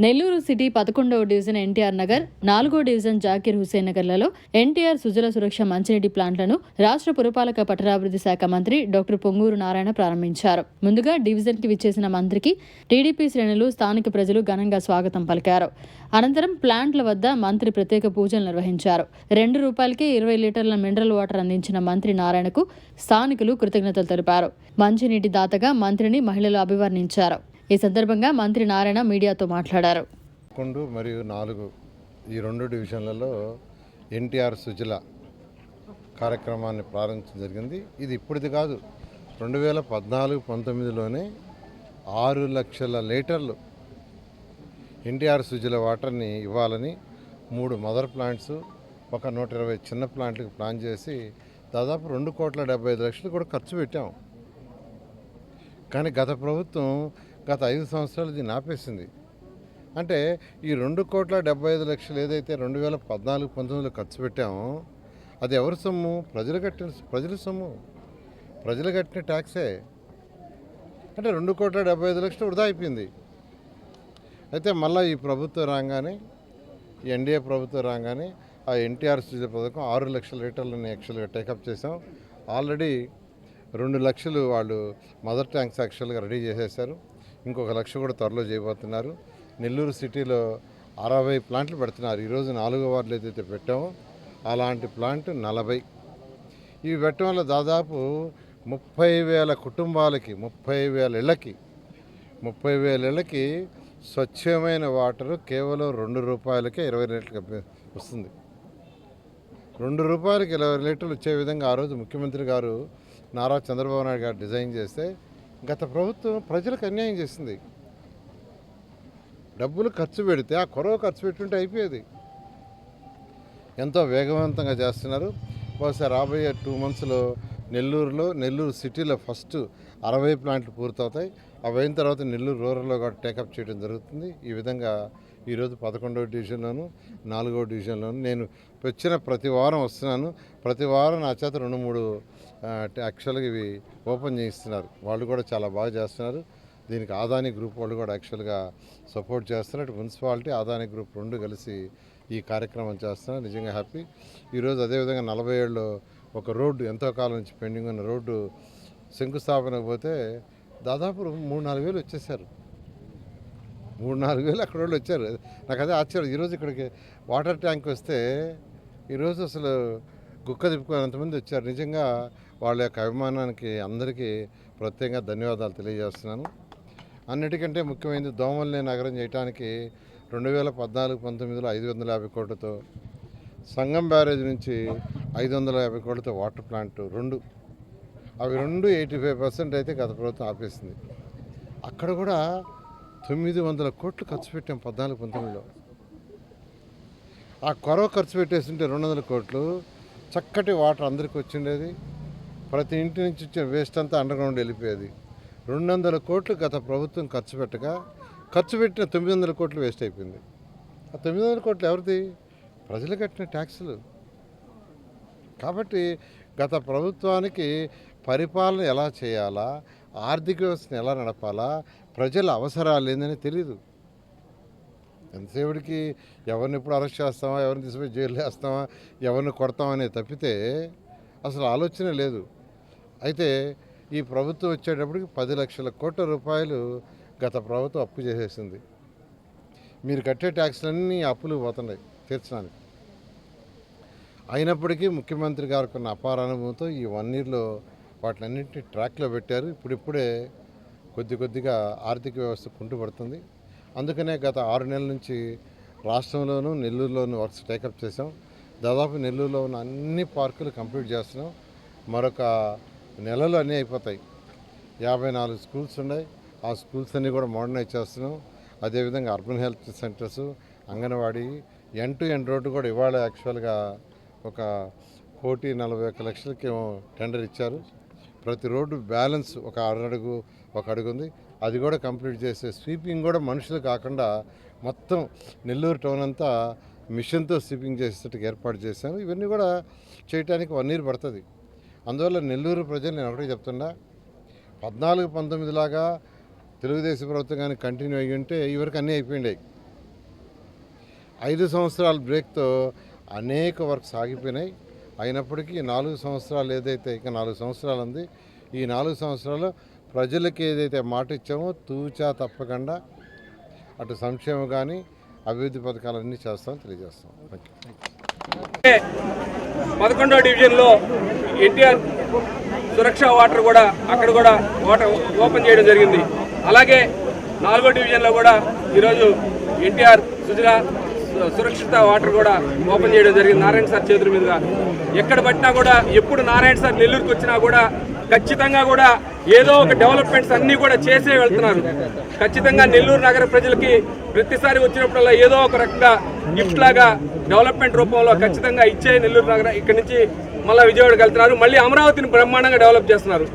Nellore city 11వ division NTR Nagar, 4వ division Zakir Hussain నగర్లలో NTR Sujala సురక్ష మంచినీటి ప్లాంట్లను రాష్ట్ర పురపాలక పట్టణాభివృద్ధి శాఖ మంత్రి డాక్టర్ పొంగూరు నారాయణ ప్రారంభించారు. ముందుగా డివిజన్ కి విచ్చేసిన మంత్రికి టీడీపీ శ్రేణులు, స్థానిక ప్రజలు ఘనంగా స్వాగతం పలికారు. అనంతరం ప్లాంట్ల వద్ద మంత్రి ప్రత్యేక పూజలు నిర్వహించారు. ₹2కే 20 లీటర్ల మినరల్ వాటర్ అందించిన మంత్రి నారాయణకు స్థానికులు కృతజ్ఞతలు తెలిపారు. మంచినీటి దాతగా మంత్రిని మహిళలు అభివర్ణించారు. ఈ సందర్భంగా మంత్రి నారాయణ మీడియాతో మాట్లాడారు. 11 మరియు 4 ఈ 2 డివిజన్లలో ఎన్టీఆర్ సుజల కార్యక్రమాన్ని ప్రారంభించడం జరిగింది. ఇది ఇప్పటిది కాదు, 2014-19లోనే 6 లక్షల లీటర్లు ఎన్టీఆర్ సుజల వాటర్ని ఇవ్వాలని 3 మదర్ ప్లాంట్స్, ఒక 120 చిన్న ప్లాంట్లకు ప్లాన్ చేసి దాదాపు 2,75,00,000 కూడా ఖర్చు పెట్టాం. కానీ గత ప్రభుత్వం గత 5 సంవత్సరాలు దీన్ని ఆపేసింది. అంటే ఈ 2,75,00,000 ఏదైతే 2014-19లో ఖర్చు పెట్టామో అది ఎవరి సొమ్ము? ప్రజల సొమ్ము, ప్రజలు కట్టిన ట్యాక్సే. అంటే 2,75,00,000 వృధా అయిపోయింది. అయితే మళ్ళీ ఈ ప్రభుత్వం రాగానే, ఈ ఎన్డీఏ ప్రభుత్వం రాగానే ఆ ఎన్టీఆర్ సుజల పథకం 6 లక్షల లీటర్లని యాక్చువల్గా టేకప్ చేసాం. ఆల్రెడీ 2 లక్షలు వాళ్ళు మదర్ ట్యాంక్స్ యాక్చువల్గా రెడీ చేసేసారు. ఇంకొక 1 లక్ష కూడా త్వరలో చేయబోతున్నారు. నెల్లూరు సిటీలో 60 ప్లాంట్లు పెడుతున్నారు. ఈరోజు 4వ వార్డులో ఏదైతే పెట్టామో అలాంటి ప్లాంట్ 40. ఇవి పెట్టడం వల్ల దాదాపు 30,000 కుటుంబాలకి, 30,000 ఇళ్ళకి స్వచ్ఛమైన వాటరు కేవలం ₹2కే 20 లీటర్లు వస్తుంది. ₹2కి 20 లీటర్లు వచ్చే విధంగా ఆ రోజు ముఖ్యమంత్రి గారు నారా చంద్రబాబు నాయుడు గారు డిజైన్ చేస్తే గత ప్రభుత్వం ప్రజలకు అన్యాయం చేసింది. డబ్బులు ఖర్చు పెడితే ఆ కొరవ ఖర్చు పెట్టుంటే అయిపోయేది. ఎంతో వేగవంతంగా చేస్తున్నారు. బహుశా రాబోయే 2 మంత్స్లో నెల్లూరు సిటీలో ఫస్ట్ 60 ప్లాంట్లు పూర్తవుతాయి. అవి అయిన తర్వాత నెల్లూరు రూరల్లో కూడా టేకప్ చేయడం జరుగుతుంది. ఈ విధంగా ఈరోజు 11వ డివిజన్లోను, 4వ డివిజన్లోను నేను వచ్చిన ప్రతి వారం వస్తున్నాను. ప్రతి వారం నా చేత 2-3 యాక్చువల్గా ఇవి ఓపెన్ చేయిస్తున్నారు. వాళ్ళు కూడా చాలా బాగా చేస్తున్నారు. దీనికి ఆదాని గ్రూప్ వాళ్ళు కూడా యాక్చువల్గా సపోర్ట్ చేస్తున్నారు. మున్సిపాలిటీ, ఆదాని గ్రూప్ 2 కలిసి ఈ కార్యక్రమం చేస్తున్నారు. నిజంగా హ్యాపీ. ఈరోజు అదేవిధంగా 47లో ఒక రోడ్డు, ఎంతో కాలం నుంచి పెండింగ్ ఉన్న రోడ్డు శంకుస్థాపనకు పోతే దాదాపు 3-4 వేలు వచ్చేసారు. 3-4 వేలు అక్కడ వాళ్ళు వచ్చారు. నాకు అదే ఆశ్చర్యం. ఈరోజు ఇక్కడికి వాటర్ ట్యాంక్ వస్తే ఈరోజు అసలు గుక్క తిప్పుకునేంతమంది వచ్చారు. నిజంగా వాళ్ళ యొక్క అభిమానానికి అందరికీ ప్రత్యేకంగా ధన్యవాదాలు తెలియజేస్తున్నాను. అన్నిటికంటే ముఖ్యమైనది దోమల్ని నగరం చేయడానికి 2014-19లో 550 కోట్లతో, సంగం బ్యారేజ్ నుంచి 550 కోట్లతో వాటర్ ప్లాంట్ 2, అవి 2 85% అయితే గత ప్రభుత్వం ఆపేసింది. అక్కడ కూడా 900 కోట్లు ఖర్చు పెట్టాం 14-19లో. ఆ కొరవ ఖర్చు పెట్టేస్తుంటే 200 కోట్లు చక్కటి వాటర్ అందరికీ వచ్చిండేది. ప్రతి ఇంటి నుంచి వచ్చిన వేస్ట్ అంతా అండర్గ్రౌండ్ వెళ్ళిపోయేది. 200 కోట్లు గత ప్రభుత్వం ఖర్చు పెట్టగా ఖర్చు పెట్టిన 900 కోట్లు వేస్ట్ అయిపోయింది. ఆ 900 కోట్లు ఎవరిది? ప్రజలు కట్టిన ట్యాక్సులు. కాబట్టి గత ప్రభుత్వానికి పరిపాలన ఎలా చేయాలా, ఆర్థిక వ్యవస్థను ఎలా నడపాలా, ప్రజల అవసరాలు ఏందని తెలీదు. ఎంతసేపటికి ఎవరిని ఎప్పుడు అరెస్ట్ చేస్తామా, ఎవరిని తీసుకుపోయి జైలు వేస్తామా, ఎవరిని కొడతామనే తప్పితే అసలు ఆలోచన లేదు. అయితే ఈ ప్రభుత్వం వచ్చేటప్పటికి 10 లక్షల కోట్ల రూపాయలు గత ప్రభుత్వం అప్పు చేసేసింది. మీరు కట్టే ట్యాక్స్లన్నీ అప్పులు పోతున్నాయి తీర్చడానికి. అయినప్పటికీ ముఖ్యమంత్రి గారికి ఉన్న అపార అనుభవంతో ఈ 1 ఇయర్లో వాటిలన్నింటినీ ట్రాక్లో పెట్టారు. ఇప్పుడిప్పుడే కొద్దిగా ఆర్థిక వ్యవస్థ కుంటుపడుతుంది. అందుకనే గత 6 నెలల నుంచి రాష్ట్రంలోనూ నెల్లూరులోనూ వర్క్స్ టేకప్ చేసాం. దాదాపు నెల్లూరులో ఉన్న అన్ని పార్కులు కంప్లీట్ చేస్తున్నాం. మరొక నెలలో అన్నీ అయిపోతాయి. 54 స్కూల్స్ ఉన్నాయి. ఆ స్కూల్స్ అన్నీ కూడా మోడర్నైజ్ చేస్తున్నాం. అదేవిధంగా urban health centres, anganwadi, end to end road కూడా ఇవాళ యాక్చువల్గా ఒక 1,40,00,000 లక్షలకి టెండర్ ఇచ్చారు. ప్రతి రోడ్డు బ్యాలెన్స్ ఒక అడుగు ఉంది. అది కూడా కంప్లీట్ చేసే స్వీపింగ్ కూడా మనుషులు కాకుండా మొత్తం నెల్లూరు టౌన్ అంతా మిషన్తో స్వీపింగ్ చేసేటట్టుగా ఏర్పాటు చేశాను. ఇవన్నీ కూడా చేయడానికి 1 ఇయర్ పడుతుంది. అందువల్ల నెల్లూరు ప్రజలు నేను ఒకటే చెప్తున్నా, 14-19 లాగా తెలుగుదేశం ప్రభుత్వం కానీ కంటిన్యూ అయ్యి ఉంటే ఇవరకు అన్నీ అయిపోయిండాయి. 5 సంవత్సరాల బ్రేక్తో అనేక వర్క్స్ ఆగిపోయినాయి. అయినప్పటికీ 4 సంవత్సరాలు ఏదైతే ఇక 4 సంవత్సరాలు ఉంది, ఈ 4 సంవత్సరాలు ప్రజలకు ఏదైతే మాట ఇచ్చామో తూచా తప్పకుండా అటు సంక్షేమం కానీ అభివృద్ధి పథకాలన్నీ చేస్తామని తెలియజేస్తాం. Thank you. 11వ డివిజన్లో ఎన్టీఆర్ సురక్ష వాటర్ కూడా అక్కడ కూడా వాటర్ ఓపెన్ చేయడం జరిగింది. అలాగే 4వ డివిజన్లో కూడా ఈరోజు ఎన్టీఆర్ సురక్షిత వాటర్ కూడా ఓపెన్ చేయడం జరిగింది నారాయణ సార్ చేతుల మీదుగా. ఎక్కడ పట్టినా కూడా ఎప్పుడు నారాయణ సార్ నెల్లూరుకి వచ్చినా కూడా ఖచ్చితంగా కూడా ఏదో ఒక డెవలప్మెంట్స్ అన్నీ కూడా చేసే వెళ్తున్నారు. ఖచ్చితంగా నెల్లూరు నగర ప్రజలకి ప్రతిసారి వచ్చినప్పుడల్లా ఏదో ఒక రకంగా గిఫ్ట్ లాగా డెవలప్మెంట్ రూపంలో ఖచ్చితంగా ఇచ్చే నెల్లూరు నగర ఇక్కడి నుంచి మళ్ళీ విజయవాడకి వెళ్తున్నారు. మళ్ళీ అమరావతిని బ్రహ్మాండంగా డెవలప్ చేస్తున్నారు.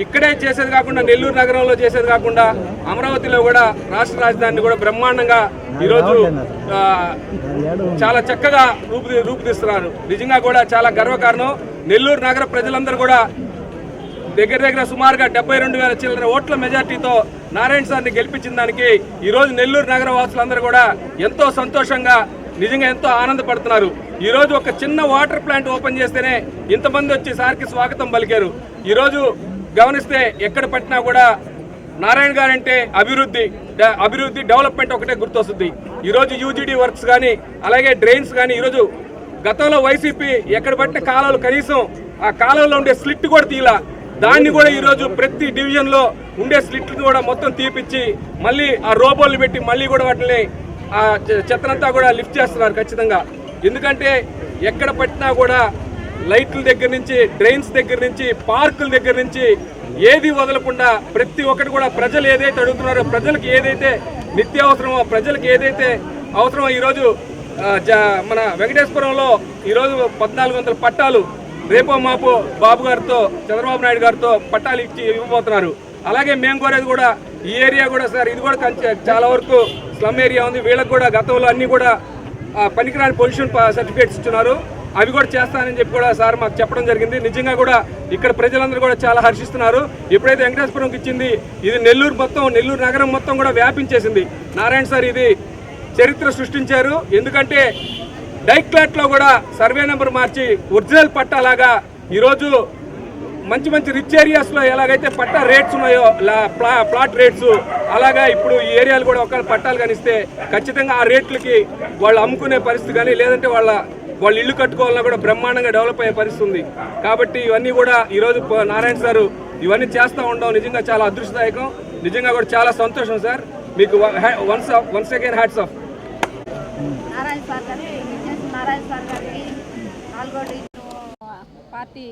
ఇక్కడే చేసేది కాకుండా నెల్లూరు నగరంలో చేసేది కాకుండా అమరావతిలో కూడా రాష్ట్ర రాజధానిని కూడా బ్రహ్మాండంగా ఈరోజు చాలా చక్కగా రూపుదిస్తున్నారు. నిజంగా కూడా చాలా గర్వకారణం. నెల్లూరు నగర ప్రజలందరూ కూడా దగ్గర సుమారుగా 72,000 చిల్లర ఓట్ల మెజార్టీతో నారాయణ సార్ని గెలిపించిన దానికి ఈరోజు నెల్లూరు నగర వాసులందరూ కూడా ఎంతో సంతోషంగా నిజంగా ఎంతో ఆనందపడుతున్నారు. ఈరోజు ఒక చిన్న వాటర్ ప్లాంట్ ఓపెన్ చేస్తేనే ఇంతమంది వచ్చి సార్కి స్వాగతం పలికారు. ఈరోజు గమనిస్తే ఎక్కడ పట్టినా కూడా నారాయణ గారంటే అభివృద్ధి డెవలప్మెంట్ ఒకటే గుర్తొస్తుంది. ఈరోజు యూజీడీ వర్క్స్ కానీ అలాగే డ్రైన్స్ కానీ ఈరోజు గతంలో వైసీపీ ఎక్కడ పట్టిన కాలువలు కనీసం ఆ కాలువలో ఉండే స్లిట్ కూడా తీలా, దాన్ని కూడా ఈరోజు ప్రతి డివిజన్లో ఉండే స్లిట్ని కూడా మొత్తం తీపిచ్చి మళ్ళీ ఆ రోబోలు పెట్టి మళ్ళీ కూడా వాటిని ఆ చెత్తనంతా కూడా లిఫ్ట్ చేస్తున్నారు ఖచ్చితంగా. ఎందుకంటే ఎక్కడ పట్టినా కూడా లైట్ల దగ్గర నుంచి డ్రైన్స్ దగ్గర నుంచి పార్కుల దగ్గర నుంచి ఏది వదలకుండా ప్రతి ఒక్కటి కూడా ప్రజలు ఏదైతే అడుగుతున్నారో, ప్రజలకు ఏదైతే నిత్యావసరమో, ప్రజలకు ఏదైతే అవసరమో ఈరోజు మన వెంకటేశ్వరంలో ఈరోజు 1400 పట్టాలు రేపో మాపో బాబు గారితో చంద్రబాబు నాయుడు గారితో పట్టాలు ఇవ్వబోతున్నారు. అలాగే మేము కోరేది కూడా ఈ ఏరియా కూడా సార్ ఇది కూడా చాలా వరకు స్లమ్ ఏరియా ఉంది. వీళ్ళకి కూడా గతంలో అన్ని కూడా పనికిరాని పొల్యూషన్ సర్టిఫికేట్స్ ఇస్తున్నారు. అవి కూడా చేస్తానని చెప్పి కూడా సార్ మాకు చెప్పడం జరిగింది. నిజంగా కూడా ఇక్కడ ప్రజలందరూ కూడా చాలా హర్షిస్తున్నారు. ఎప్పుడైతే వెంకటేశ్వరంకి ఇచ్చింది ఇది నెల్లూరు నగరం మొత్తం కూడా వ్యాపించేసింది. నారాయణ సార్ ఇది చరిత్ర సృష్టించారు. ఎందుకంటే డైక్లాట్లో కూడా సర్వే నెంబర్ మార్చి ఒరిజినల్ పట్టాలాగా ఈరోజు మంచి రిచ్ ఏరియాస్లో ఎలాగైతే పట్టా రేట్స్ ఉన్నాయో ప్లాట్ రేట్స్ అలాగా ఇప్పుడు ఈ ఏరియాలు కూడా ఒకవేళ పట్టాలు కానిస్తే ఖచ్చితంగా ఆ రేట్లకి వాళ్ళు అమ్ముకునే పరిస్థితి కానీ లేదంటే వాళ్ళు ఇల్లు కట్టుకోవాలన్నా కూడా బ్రహ్మాండంగా డెవలప్ అయ్యే పరిస్థితి ఉంది. కాబట్టి ఇవన్నీ కూడా ఈరోజు నారాయణ సార్ ఇవన్నీ చేస్తూ ఉండడం నిజంగా చాలా అదృష్టదాయకం. నిజంగా కూడా చాలా సంతోషం సార్. మీకు once again hats off. Narayana sir గారికి 4వ డివిజన్ పార్టీ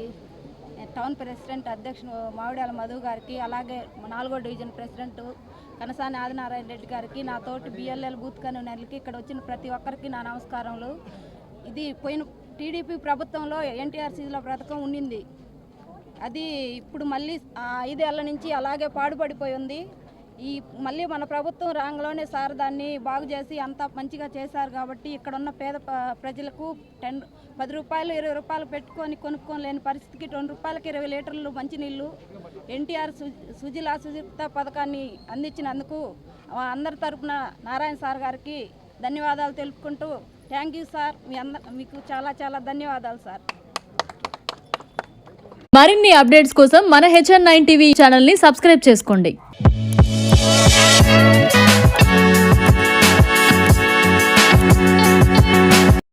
టౌన్ ప్రెసిడెంట్ అధ్యక్షుడు మావిడాల మధు గారికి, అలాగే 4వ డివిజన్ ప్రెసిడెంట్ కనసాని ఆదినారాయణ రెడ్డి గారికి, నా తోటి బిఎల్ఎల్ బూత్ కన్వీనర్లకి, ఇక్కడ వచ్చిన ప్రతి ఒక్కరికి నా నమస్కారములు. ఇది పోయిన టీడీపీ ప్రభుత్వంలో ఎన్టీఆర్ సీజుల పథకం ఉండింది. అది ఇప్పుడు మళ్ళీ 5 ఏళ్ల నుంచి అలాగే పాడుపడిపోయి ఉంది. మళ్ళీ మన ప్రభుత్వం రాంగ్లోనే సార్ దాన్ని బాగు చేసి అంతా మంచిగా చేశారు. కాబట్టి ఇక్కడ ఉన్న పేద ప్రజలకు 10 రూపాయలు 20 రూపాయలు పెట్టుకొని కొనుక్కోలేని పరిస్థితికి 2 రూపాయలకి 20 లీటర్లు మంచినీళ్ళు ఎన్టీఆర్ సురక్షిత పథకాన్ని అందించినందుకు అందరి తరపున నారాయణ సార్ గారికి ధన్యవాదాలు తెలుపుకుంటూ థ్యాంక్ యూ సార్. మీకు చాలా ధన్యవాదాలు సార్. మరిన్ని అప్డేట్స్ కోసం మన HN9 టీవీ ఛానల్ని సబ్స్క్రైబ్ చేసుకోండి.